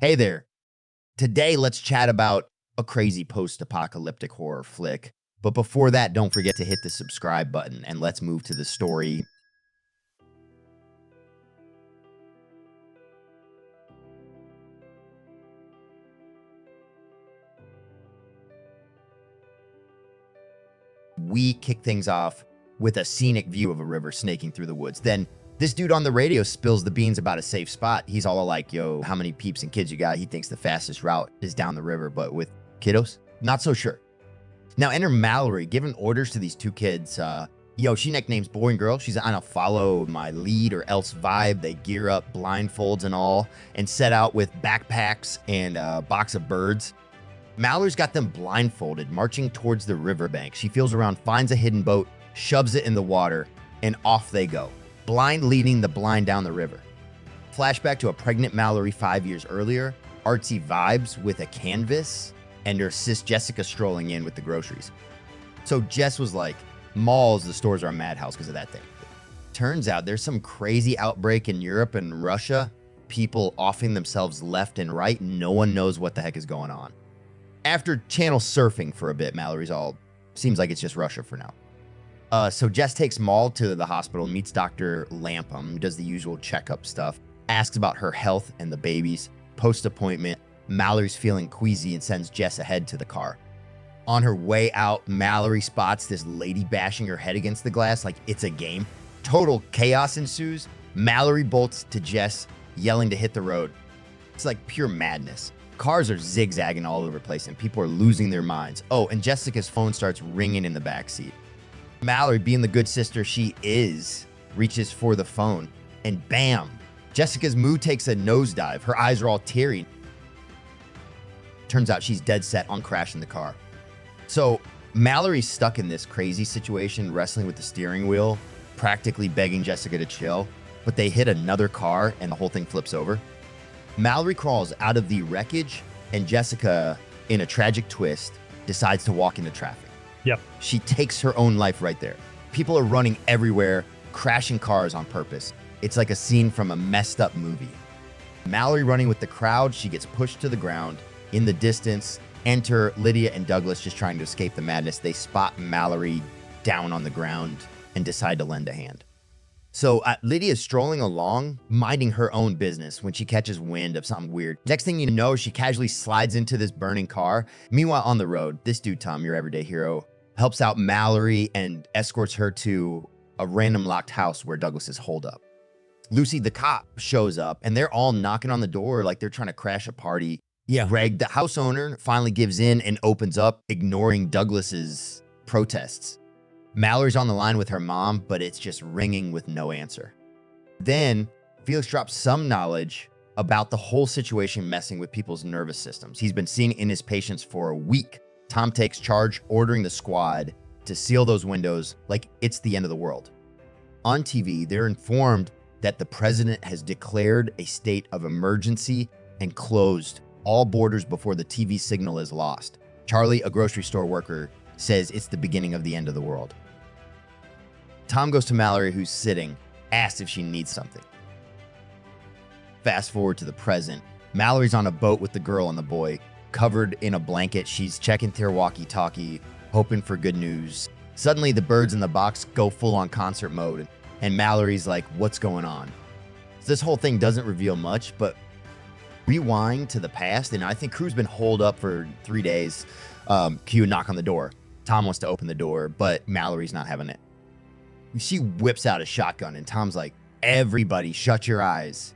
Hey there. Today, let's chat about a crazy post-apocalyptic horror flick. But before that, don't forget to hit the subscribe button and let's move to the story. We kick things off with a scenic view of a river snaking through the woods. Then this dude on the radio spills the beans about a safe spot. He's all like, yo, how many peeps and kids you got? He thinks the fastest route is down the river, but with kiddos, not so sure. Now enter Mallory, giving orders to these two kids. She nicknames boy and girl. She's on a follow my lead or else vibe. They gear up, blindfolds and all, and set out with backpacks and a box of birds. Mallory's got them blindfolded, marching towards the riverbank. She feels around, finds a hidden boat, shoves it in the water, and off they go. Blind leading the blind down the river. Flashback to a pregnant Mallory 5 years earlier, artsy vibes with a canvas, and her sis Jessica strolling in with the groceries. So Jess was like, malls, the stores are a madhouse because of that thing. Turns out there's some crazy outbreak in Europe and Russia, people offing themselves left and right, no one knows what the heck is going on. After channel surfing for a bit, Mallory's all, seems like it's just Russia for now. So Jess takes Maul to the hospital, meets Dr. Lampum, who does the usual checkup stuff, asks about her health and the babies. Post-appointment, Mallory's feeling queasy and sends Jess ahead to the car. On her way out, Mallory spots this lady bashing her head against the glass like it's a game. Total chaos ensues. Mallory bolts to Jess, yelling to hit the road. It's like pure madness. Cars are zigzagging all over the place and people are losing their minds. Oh, and Jessica's phone starts ringing in the backseat. Mallory, being the good sister she is, reaches for the phone and bam, Jessica's mood takes a nosedive. Her eyes are all teary. Turns out she's dead set on crashing the car. So Mallory's stuck in this crazy situation, wrestling with the steering wheel, practically begging Jessica to chill, but they hit another car and the whole thing flips over. Mallory crawls out of the wreckage and Jessica, in a tragic twist, decides to walk into traffic. Yep. She takes her own life right there. People are running everywhere, crashing cars on purpose. It's like a scene from a messed up movie. Mallory running with the crowd, she gets pushed to the ground. In the distance, enter Lydia and Douglas just trying to escape the madness. They spot Mallory down on the ground and decide to lend a hand. So Lydia's strolling along, minding her own business when she catches wind of something weird. Next thing you know, she casually slides into this burning car. Meanwhile, on the road, this dude, Tom, your everyday hero, helps out Mallory and escorts her to a random locked house where Douglas is holed up. Lucy, the cop, shows up and they're all knocking on the door like they're trying to crash a party. Yeah. Greg, the house owner, finally gives in and opens up, ignoring Douglas's protests. Mallory's on the line with her mom, but it's just ringing with no answer. Then Felix drops some knowledge about the whole situation messing with people's nervous systems. He's been seeing in his patients for a week. Tom takes charge, ordering the squad to seal those windows like it's the end of the world. On TV, they're informed that the president has declared a state of emergency and closed all borders before the TV signal is lost. Charlie, a grocery store worker, says it's the beginning of the end of the world. Tom goes to Mallory, who's sitting, asks if she needs something. Fast forward to the present. Mallory's on a boat with the girl and the boy, covered in a blanket. She's checking their walkie-talkie, hoping for good news. Suddenly, the birds in the box go full-on concert mode, and Mallory's like, what's going on? So this whole thing doesn't reveal much, but rewind to the past, and I think crew's been holed up for 3 days. Cue knock on the door. Tom wants to open the door, but Mallory's not having it. She whips out a shotgun, and Tom's like, everybody shut your eyes.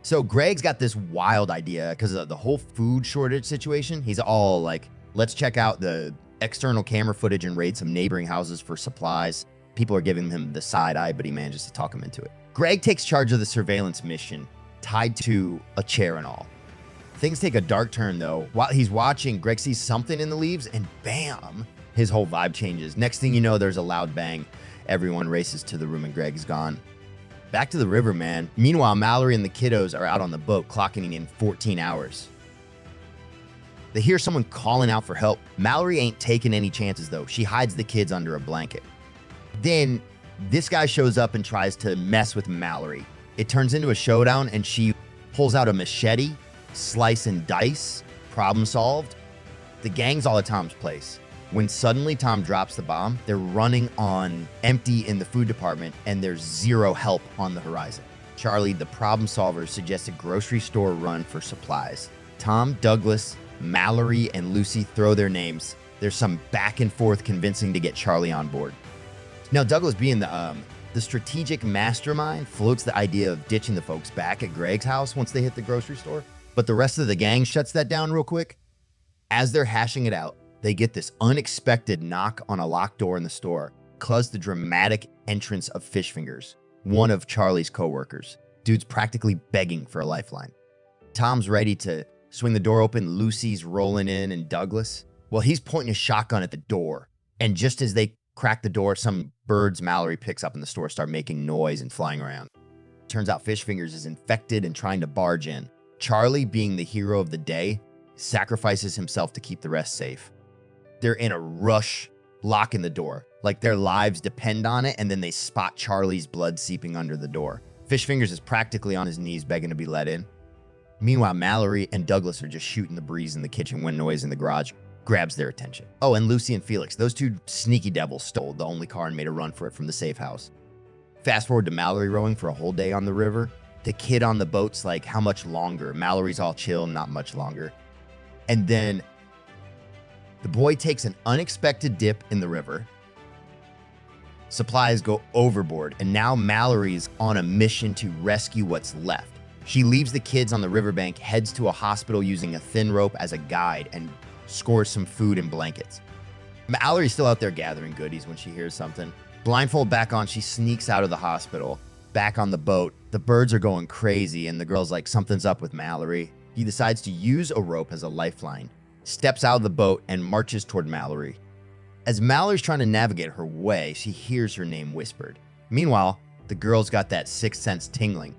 So Greg's got this wild idea because of the whole food shortage situation. He's all like, let's check out the external camera footage and raid some neighboring houses for supplies. People are giving him the side eye, but he manages to talk him into it. Greg takes charge of the surveillance mission, tied to a chair and all. Things take a dark turn though. While he's watching, Greg sees something in the leaves and bam, his whole vibe changes. Next thing you know, there's a loud bang. Everyone races to the room and Greg's gone. Back to the river, man. Meanwhile, Mallory and the kiddos are out on the boat, clocking in 14 hours. They hear someone calling out for help. Mallory ain't taking any chances though. She hides the kids under a blanket. Then this guy shows up and tries to mess with Mallory. It turns into a showdown, and she pulls out a machete, slice and dice, problem solved. The gang's all at Tom's place. When suddenly Tom drops the bomb, they're running on empty in the food department, and there's zero help on the horizon. Charlie, the problem solver, suggests a grocery store run for supplies. Tom, Douglas, Mallory, and Lucy throw their names. There's some back and forth convincing to get Charlie on board. Now, Douglas, being the strategic mastermind, floats the idea of ditching the folks back at Greg's house once they hit the grocery store. But the rest of the gang shuts that down real quick. As they're hashing it out, they get this unexpected knock on a locked door in the store, caused the dramatic entrance of Fish Fingers, one of Charlie's coworkers. Dude's practically begging for a lifeline. Tom's ready to swing the door open. Lucy's rolling in, and Douglas, well, he's pointing a shotgun at the door. And just as they crack the door, some birds Mallory picks up in the store start making noise and flying around. Turns out Fish Fingers is infected and trying to barge in. Charlie, being the hero of the day, sacrifices himself to keep the rest safe. They're in a rush, locking the door, like their lives depend on it, and then they spot Charlie's blood seeping under the door. Fish Fingers is practically on his knees begging to be let in. Meanwhile, Mallory and Douglas are just shooting the breeze in the kitchen when noise in the garage grabs their attention. Oh, and Lucy and Felix, those two sneaky devils, stole the only car and made a run for it from the safe house. Fast forward to Mallory rowing for a whole day on the river. The kid on the boat's like, how much longer? Mallory's all chill, not much longer. And then the boy takes an unexpected dip in the river. Supplies go overboard, and now Mallory's on a mission to rescue what's left. She leaves the kids on the riverbank, heads to a hospital using a thin rope as a guide, and scores some food and blankets. Mallory's still out there gathering goodies when she hears something. Blindfold back on, she sneaks out of the hospital, back on the boat. The birds are going crazy, and the girl's like, something's up with Mallory. He decides to use a rope as a lifeline, steps out of the boat, and marches toward Mallory. As Mallory's trying to navigate her way, she hears her name whispered. Meanwhile, the girl's got that sixth sense tingling.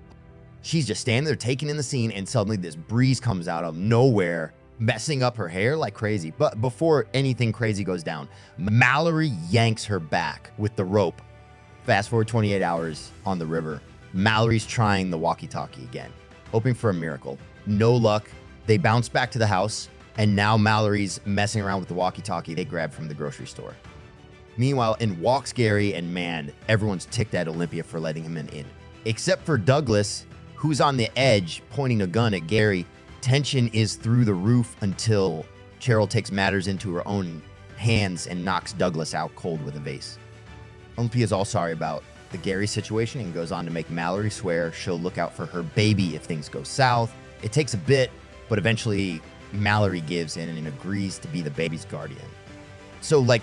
She's just standing there taking in the scene, and suddenly this breeze comes out of nowhere, messing up her hair like crazy. But before anything crazy goes down, Mallory yanks her back with the rope. Fast forward 28 hours on the river. Mallory's trying the walkie-talkie again, hoping for a miracle. No luck. They bounce back to the house, and now Mallory's messing around with the walkie-talkie they grabbed from the grocery store. Meanwhile, in walks Gary, and man, everyone's ticked at Olympia for letting him in. Except for Douglas, who's on the edge, pointing a gun at Gary. Tension is through the roof until Cheryl takes matters into her own hands and knocks Douglas out cold with a vase. Olympia's all sorry about the Gary situation and goes on to make Mallory swear she'll look out for her baby if things go south. It takes a bit, but eventually Mallory gives in and agrees to be the baby's guardian. So like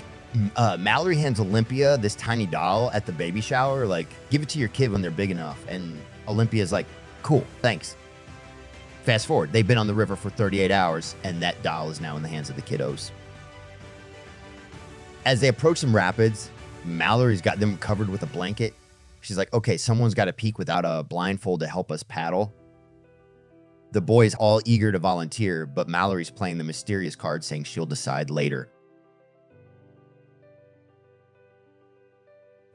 Mallory hands Olympia this tiny doll at the baby shower, like, give it to your kid when they're big enough. And Olympia's like, cool, thanks. Fast forward, they've been on the river for 38 hours, and that doll is now in the hands of the kiddos. As they approach some rapids, Mallory's got them covered with a blanket. She's like, okay, someone's got to peek without a blindfold to help us paddle. The boys all eager to volunteer, but Mallory's playing the mysterious card saying she'll decide later.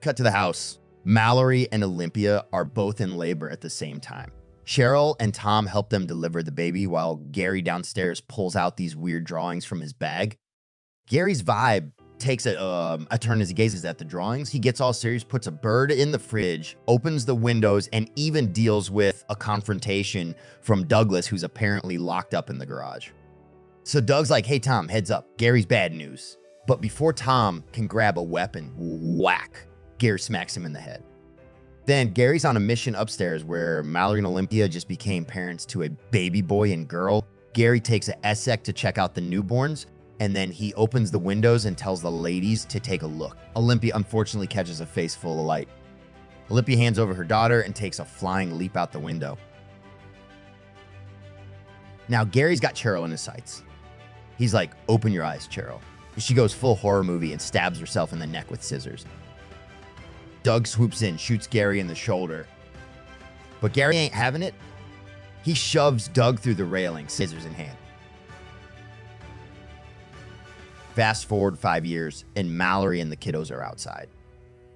Cut to the house. Mallory and Olympia are both in labor at the same time. Cheryl and Tom help them deliver the baby while Gary downstairs pulls out these weird drawings from his bag. Gary's vibe takes a turn as he gazes at the drawings. He gets all serious, puts a bird in the fridge, opens the windows, and even deals with a confrontation from Douglas, who's apparently locked up in the garage. So Doug's like, hey, Tom, heads up. Gary's bad news. But before Tom can grab a weapon, whack, Gary smacks him in the head. Then Gary's on a mission upstairs where Mallory and Olympia just became parents to a baby boy and girl. Gary takes a SEC to check out the newborns, and then he opens the windows and tells the ladies to take a look. Olympia unfortunately catches a face full of light. Olympia hands over her daughter and takes a flying leap out the window. Now Gary's got Cheryl in his sights. He's like, open your eyes, Cheryl. She goes full horror movie and stabs herself in the neck with scissors. Doug swoops in, shoots Gary in the shoulder. But Gary ain't having it. He shoves Doug through the railing, scissors in hand. Fast forward 5 years, and Mallory and the kiddos are outside.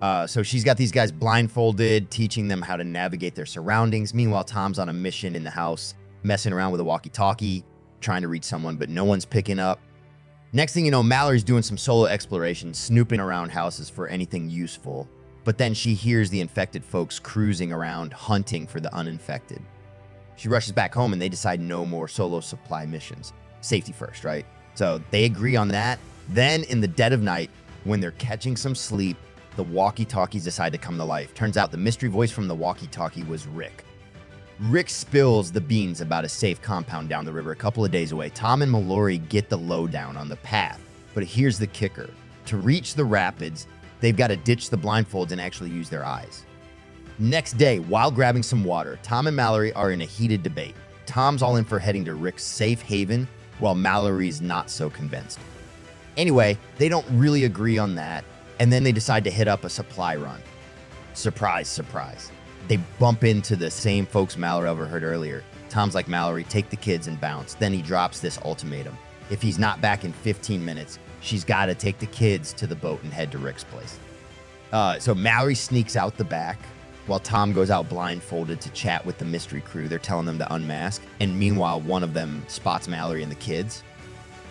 So she's got these guys blindfolded, teaching them how to navigate their surroundings. Meanwhile, Tom's on a mission in the house, messing around with a walkie-talkie, trying to reach someone, but no one's picking up. Next thing you know, Mallory's doing some solo exploration, snooping around houses for anything useful. But then she hears the infected folks cruising around, hunting for the uninfected. She rushes back home and they decide no more solo supply missions. Safety first, right? So they agree on that. Then in the dead of night, when they're catching some sleep, the walkie-talkies decide to come to life. Turns out the mystery voice from the walkie-talkie was Rick. Rick spills the beans about a safe compound down the river a couple of days away. Tom and Mallory get the lowdown on the path. But here's the kicker. To reach the rapids, they've got to ditch the blindfolds and actually use their eyes. Next day, while grabbing some water, Tom and Mallory are in a heated debate. Tom's all in for heading to Rick's safe haven, while Mallory's not so convinced. Anyway, they don't really agree on that, and then they decide to hit up a supply run. Surprise, surprise. They bump into the same folks Mallory overheard earlier. Tom's like, Mallory, take the kids and bounce. Then he drops this ultimatum. If he's not back in 15 minutes, she's got to take the kids to the boat and head to Rick's place. So Mallory sneaks out the back, while Tom goes out blindfolded to chat with the mystery crew. They're telling them to unmask. And meanwhile, one of them spots Mallory and the kids.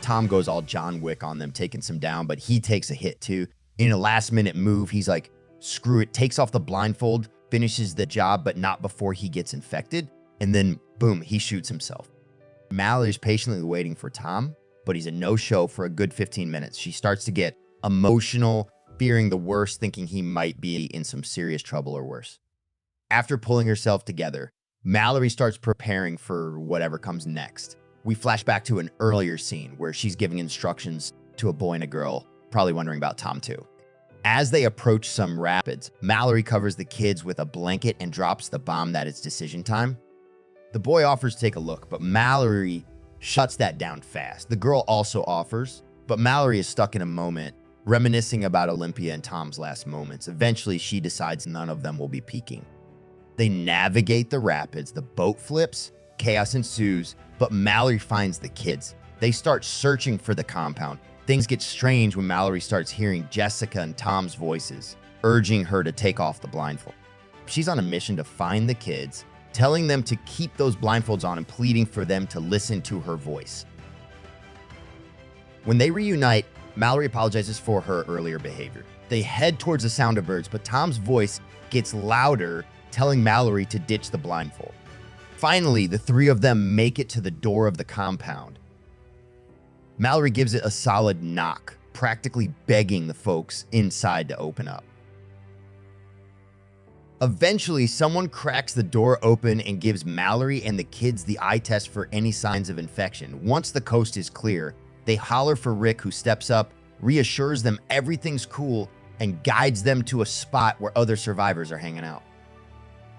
Tom goes all John Wick on them, taking some down, but he takes a hit too. In a last-minute move, he's like, screw it, takes off the blindfold, finishes the job, but not before he gets infected. And then, boom, he shoots himself. Mallory's patiently waiting for Tom, but he's a no-show for a good 15 minutes. She starts to get emotional, fearing the worst, thinking he might be in some serious trouble or worse. After pulling herself together, Mallory starts preparing for whatever comes next. We flash back to an earlier scene where she's giving instructions to a boy and a girl, probably wondering about Tom too. As they approach some rapids, Mallory covers the kids with a blanket and drops the bomb that it's decision time. The boy offers to take a look, but Mallory shuts that down fast. The girl also offers, but Mallory is stuck in a moment, reminiscing about Olympia and Tom's last moments. Eventually, she decides none of them will be peeking. They navigate the rapids, the boat flips, chaos ensues, but Mallory finds the kids. They start searching for the compound. Things get strange when Mallory starts hearing Jessica and Tom's voices, urging her to take off the blindfold. She's on a mission to find the kids, telling them to keep those blindfolds on and pleading for them to listen to her voice. When they reunite, Mallory apologizes for her earlier behavior. They head towards the sound of birds, but Tom's voice gets louder, telling Mallory to ditch the blindfold. Finally, the three of them make it to the door of the compound. Mallory gives it a solid knock, practically begging the folks inside to open up. Eventually, someone cracks the door open and gives Mallory and the kids the eye test for any signs of infection. Once the coast is clear, they holler for Rick, who steps up, reassures them everything's cool, and guides them to a spot where other survivors are hanging out.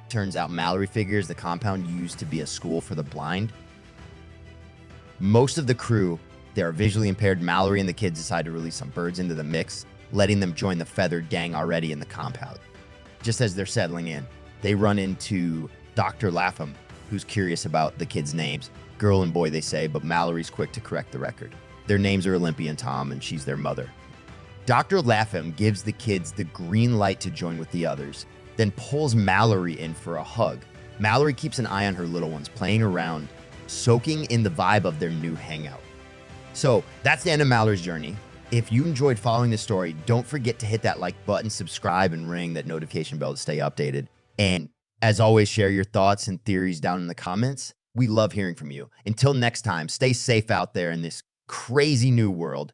Turns out Mallory figures the compound used to be a school for the blind. Most of the crew, they are visually impaired. Mallory and the kids decide to release some birds into the mix, letting them join the feathered gang already in the compound. Just as they're settling in, they run into Dr. Lapham, who's curious about the kids' names. Girl and boy, they say, but Mallory's quick to correct the record. Their names are Olympia and Tom, and she's their mother. Dr. Lapham gives the kids the green light to join with the others, then pulls Mallory in for a hug. Mallory keeps an eye on her little ones, playing around, soaking in the vibe of their new hangout. So that's the end of Mallory's journey. If you enjoyed following this story, don't forget to hit that like button, subscribe, and ring that notification bell to stay updated. And as always, share your thoughts and theories down in the comments. We love hearing from you. Until next time, stay safe out there in this crazy new world.